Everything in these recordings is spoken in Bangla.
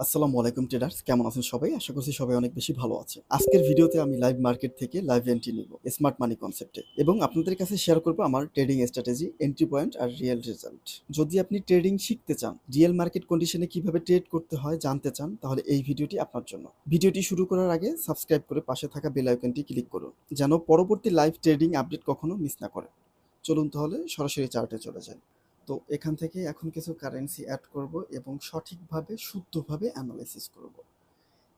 আসসালামু আলাইকুম ট্রেডার্স, কেমন আছেন সবাই? আশা করছি সবাই অনেক বেশি ভালো আছে। আজকের ভিডিওতে আমি লাইভ মার্কেট থেকে লাইভ এন্ট্রি নিব স্মার্ট মানি কনসেপ্টে এবং আপনাদের কাছে শেয়ার করব আমার ট্রেডিং স্ট্র্যাটেজি, এন্ট্রি পয়েন্ট আর রিয়েল রেজাল্ট। যদি আপনি ট্রেডিং শিখতে চান, রিয়েল মার্কেট কন্ডিশনে কিভাবে ট্রেড করতে হয় জানতে চান, তাহলে এই ভিডিওটি আপনার জন্য। ভিডিওটি শুরু করার আগে সাবস্ক্রাইব করে পাশে থাকা বেল আইকনটি ক্লিক করুন, যেন পরবর্তী লাইভ ট্রেডিং আপডেট কখনো মিস না করেন। চলুন তাহলে সরাসরি চার্টে চলে যাই। তো এখান থেকে এখন কিছু কারেন্সি অ্যাড করব এবং সঠিকভাবে শুদ্ধভাবে অ্যানালাইসিস করব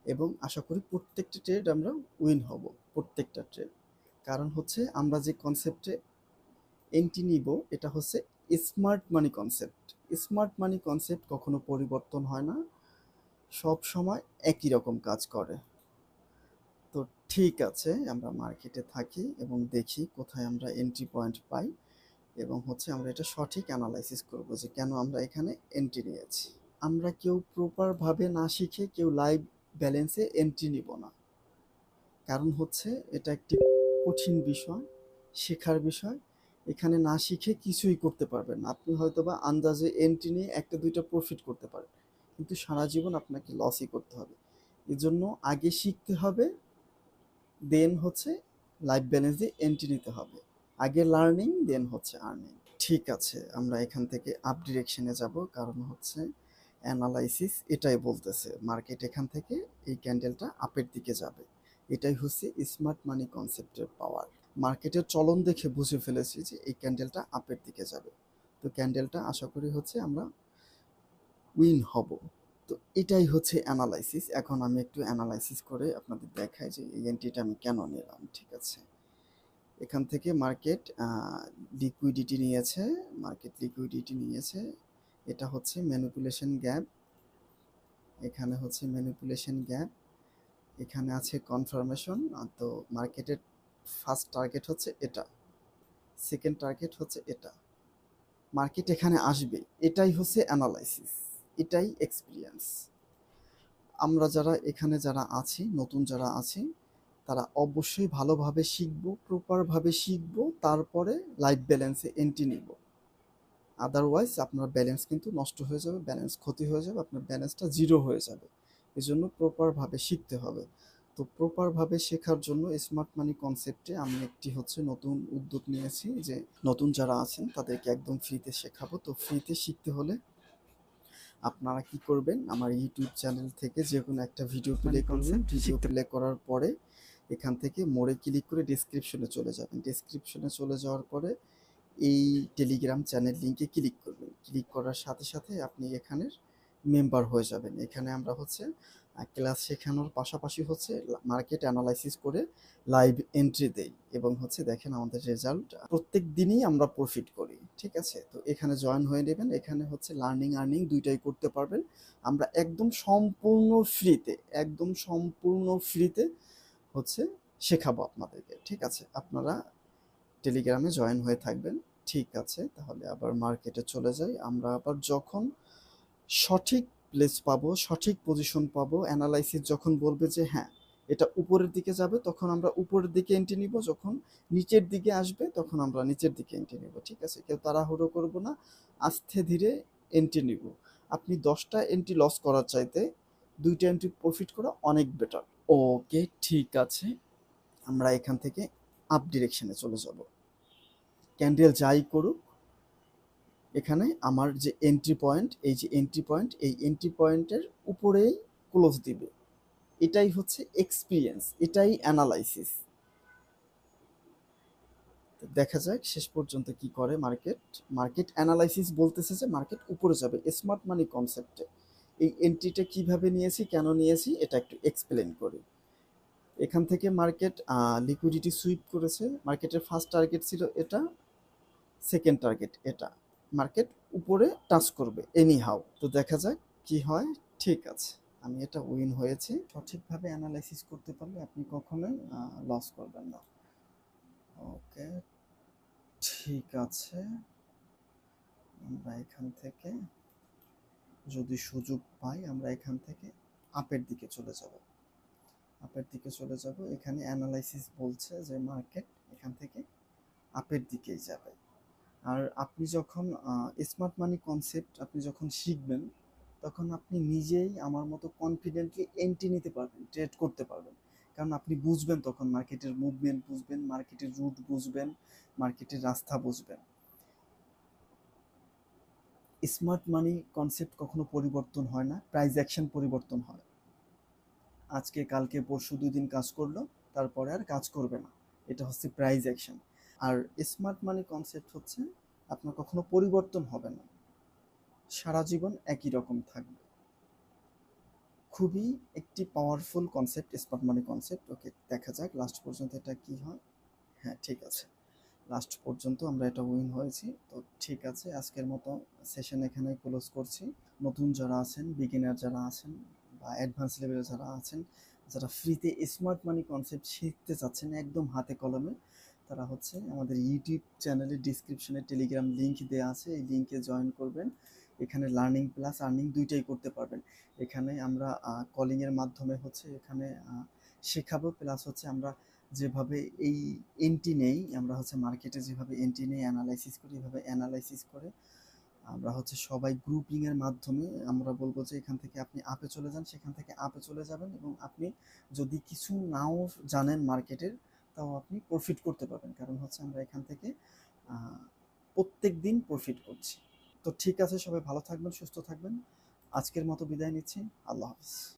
এবং আশা করি প্রত্যেকটা ট্রেড আমরা উইন হব, প্রত্যেকটা ট্রেড। কারণ হচ্ছে আমরা যে কনসেপ্টে এন্ট্রি নিব এটা হচ্ছে smart money concept. Smart money concept কখনো পরিবর্তন হয় না, সব সময় একই রকম কাজ করে। তো ঠিক আছে, আমরা মার্কেটে থাকি এবং দেখি কোথায় আমরা এন্ট্রি পয়েন্ট পাই এবং হচ্ছে আমরা এটা সঠিক অ্যানালাইসিস করব যে কেন আমরা এখানে এন্ট্রি নিয়েছি। আমরা কেউ প্রপারভাবে না শিখে কেউ লাইভ ব্যালেন্সে এন্ট্রি নিব না। কারণ হচ্ছে এটা একটি কঠিন বিষয়, শেখার বিষয়। এখানে না শিখে কিছুই করতে পারবেন না। আপনি হয়তোবা আন্দাজে এন্ট্রি নিয়ে একটা দুইটা প্রফিট করতে পারেন, কিন্তু সারা জীবন আপনাকে লসই করতে হবে। এজন্য আগে শিখতে হবে, দেন হচ্ছে লাইভ ব্যালেন্স দিয়ে এন্ট্রি নিতে হবে। আগে লার্নিং, দেন হচ্ছে আর্নিং। ঠিক আছে, আমরা এখান থেকে আপ ডিরেকশনে যাব, কারণ হচ্ছে অ্যানালাইসিস এটাই বলতেছে মার্কেট এখান থেকে এই ক্যান্ডেলটা আপের দিকে যাবে। এটাই হচ্ছে স্মার্ট মানি কনসেপ্টের পাওয়ার। মার্কেটের চলন দেখে বুঝে ফেলেছি যে এই ক্যান্ডেলটা আপের দিকে যাবে। তো ক্যান্ডেলটা আশা করি হচ্ছে আমরা উইন হব। তো এটাই হচ্ছে অ্যানালাইসিস। এখন আমি একটু অ্যানালাইসিস করে আপনাদের দেখাই যে এই এন্ট্রিটা আমি কেন নিলাম। ঠিক আছে, এখান থেকে মার্কেট লিকুইডিটি নিয়েছে, এটা হচ্ছে ম্যানিপুলেশন গ্যাপ, এখানে হচ্ছে ম্যানিপুলেশন গ্যাপ, এখানে আছে কনফার্মেশন। তো মার্কেটের ফার্স্ট টার্গেট হচ্ছে এটা, সেকেন্ড টার্গেট হচ্ছে এটা। মার্কেট এখানে আসবে, এটাই হচ্ছে অ্যানালাইসিস, এটাই এক্সপিরিয়েন্স। আমরা যারা এখানে যারা আছি, নতুন যারা আছি, তারা অবশ্যই ভালোভাবে শিখবো, প্রপারভাবে শিখবো, তারপরে লাইভ ব্যালেন্সে এন্ট্রি নিব। আদারওয়াইজ আপনার ব্যালেন্স কিন্তু নষ্ট হয়ে যাবে, ব্যালেন্স ক্ষতি হয়ে যাবে, আপনার ব্যালেন্সটা জিরো হয়ে যাবে। এজন্য প্রপারভাবে শিখতে হবে। তো প্রপারভাবে শেখার জন্য স্মার্ট মানি কনসেপ্টে আমি একটি হচ্ছে নতুন উদ্যোগ নিয়েছি যে নতুন যারা আছেন তাদেরকে একদম ফ্রিতে শেখাবো। তো ফ্রিতে শিখতে হলে আপনারা কি করবেন, আমার ইউটিউব চ্যানেল থেকে যে কোনো একটা ভিডিও প্লে করবেন। ভিডিও প্লে করার পরে এখান থেকে মোড়ে ক্লিক করে ডেসক্রিপশনে চলে যাবেন। ডেসক্রিপশনে চলে যাওয়ার পরে এই টেলিগ্রাম চ্যানেল লিঙ্কে ক্লিক করবেন। ক্লিক করার সাথে সাথে আপনি এখানের মেম্বার হয়ে যাবেন। এখানে আমরা হচ্ছে ক্লাস শেখানোর পাশাপাশি হচ্ছে মার্কেট অ্যানালাইসিস করে লাইভ এন্ট্রি দেই এবং হচ্ছে দেখেন আমাদের রেজাল্ট প্রত্যেক দিনই আমরা প্রফিট করি। ঠিক আছে, তো এখানে জয়েন হয়ে নেবেন। এখানে হচ্ছে লার্নিং আর্নিং দুইটাই করতে পারবেন। আমরা একদম সম্পূর্ণ ফ্রিতে, একদম সম্পূর্ণ ফ্রিতে হচ্ছে শেখাবো আপনাদেরকে। ঠিক আছে, আপনারা টেলিগ্রামে জয়েন হয়ে থাকবেন। ঠিক আছে, তাহলে আবার মার্কেটে চলে যাই। আমরা আবার যখন সঠিক প্লেস পাবো, সঠিক পজিশন পাবো, অ্যানালাইসিস যখন বলবে যে হ্যাঁ এটা উপরের দিকে যাবে, তখন আমরা উপরের দিকে এন্ট্রি নিব। যখন নিচের দিকে আসবে তখন আমরা নিচের দিকে এন্ট্রি নিব। ঠিক আছে, কেউ তাড়াহুড়ো করব না, আস্তে ধীরে এন্ট্রি নিব। আপনি 10টা এন্ট্রি লস করার চাইতে 2টা এন্ট্রি প্রফিট করা অনেক বেটার। ওকে, ঠিক আছে, আমরা এখান থেকে আপ ডিরেকশনে চলে যাব। ক্যান্ডেল যাই করুক, এখানে আমার যে এন্ট্রি পয়েন্ট, এই যে এন্ট্রি পয়েন্ট, এই এন্ট্রি পয়েন্টের উপরেই ক্লোজ দিবে। এটাই হচ্ছে এক্সপিরিয়েন্স, এটাই অ্যানালাইসিস। দেখা যাক শেষ পর্যন্ত কি করে মার্কেট। মার্কেট অ্যানালাইসিস বলতেছে যে মার্কেট উপরে যাবে স্মার্ট মানি কনসেপ্টে। এই এন্ট্রিটা কিভাবে নিয়েছি, কেন নিয়েছি, এটা একটু এক্সপ্লেন করি। এখান থেকে মার্কেট লিকুইডিটি সুইপ করেছে। মার্কেটের ফার্স্ট টার্গেট ছিল এটা, সেকেন্ড টার্গেট এটা। মার্কেট উপরে টাচ করবে এনি হাউ। তো দেখা যাক কি হয়। ঠিক আছে, আমি এটা উইন হয়েছি। সঠিকভাবে অ্যানালাইসিস করতে পারলে আপনি কখনোই লস করবেন না। ওকে, ঠিক আছে, আমরা এখান থেকে যদি সুযোগ পাই আমরা এখান থেকে আপের দিকে চলে যাব। আপের দিকে চলে যাব, এখানে অ্যানালাইসিস বলছে যে মার্কেট এখান থেকে আপের দিকেই যাবে। আর আপনি যখন স্মার্ট মানি কনসেপ্ট আপনি যখন শিখবেন, তখন আপনি নিজেই আমার মতো কনফিডেন্টলি এন্ট্রি নিতে পারবেন, ট্রেড করতে পারবেন। কারণ আপনি বুঝবেন তখন মার্কেটের মুভমেন্ট বুঝবেন, মার্কেটের রুট বুঝবেন, মার্কেটের রাস্তা বুঝবেন। স্মার্ট মানি কনসেপ্ট কখনো পরিবর্তন হয় না, প্রাইস অ্যাকশন পরিবর্তন হয়। আজকে কালকে পরশু 2 দিন কাজ করলো, তারপরে আর কাজ করবে না, এটা হচ্ছে প্রাইস অ্যাকশন। আর স্মার্ট মানি কনসেপ্ট হচ্ছে আপনার কখনো পরিবর্তন হবে না, সারা জীবন একই রকম থাকবে। খুবই একটি powerful concept smart money concept. Okay, দেখা যাক লাস্ট পর্যন্ত এটা কি হয়। হ্যাঁ, ঠিক আছে, লাস্ট পর্যন্ত আমরা এটা উইন হয়েছি। তো ঠিক আছে, আজকের মতো সেশন এখানে ক্লোজ করছি। নতুন যারা আছেন, বিগিনার যারা আছেন বা অ্যাডভান্স লেভেলে যারা আছেন, যারা ফ্রিতে স্মার্ট মানি কনসেপ্ট শিখতে চাচ্ছেন একদম হাতে কলমে, তারা হচ্ছে আমাদের ইউটিউব চ্যানেলের ডিসক্রিপশনে টেলিগ্রাম লিঙ্ক দেওয়া আছে, এই লিঙ্কে জয়েন করবেন। এখানে লার্নিং প্লাস আর্নিং দুইটাই করতে পারবেন। এখানে আমরা কলিংয়ের মাধ্যমে হচ্ছে এখানে শেখাবো, প্লাস হচ্ছে আমরা যেভাবে এই এন্ট্রি নেই, আমরা হচ্ছে মার্কেটে যেভাবে এন্ট্রি নেই অ্যানালাইসিস করি, এভাবে অ্যানালাইসিস করে আমরা হচ্ছে সবাই গ্রুপিং এর মাধ্যমে আমরা বলবো যে এখান থেকে আপনি আপে চলে যান, সেখান থেকে আপে চলে যাবেন, এবং আপনি যদি কিছু নাও জানেন মার্কেটের, তাও আপনি প্রফিট করতে পারবেন। কারণ হচ্ছে আমরা এখান থেকে প্রত্যেক দিন প্রফিট করছি। তো ঠিক আছে, সবাই ভালো থাকবেন, সুস্থ থাকবেন। আজকের মতো বিদায় নিচ্ছি। আল্লাহ হাফিজ।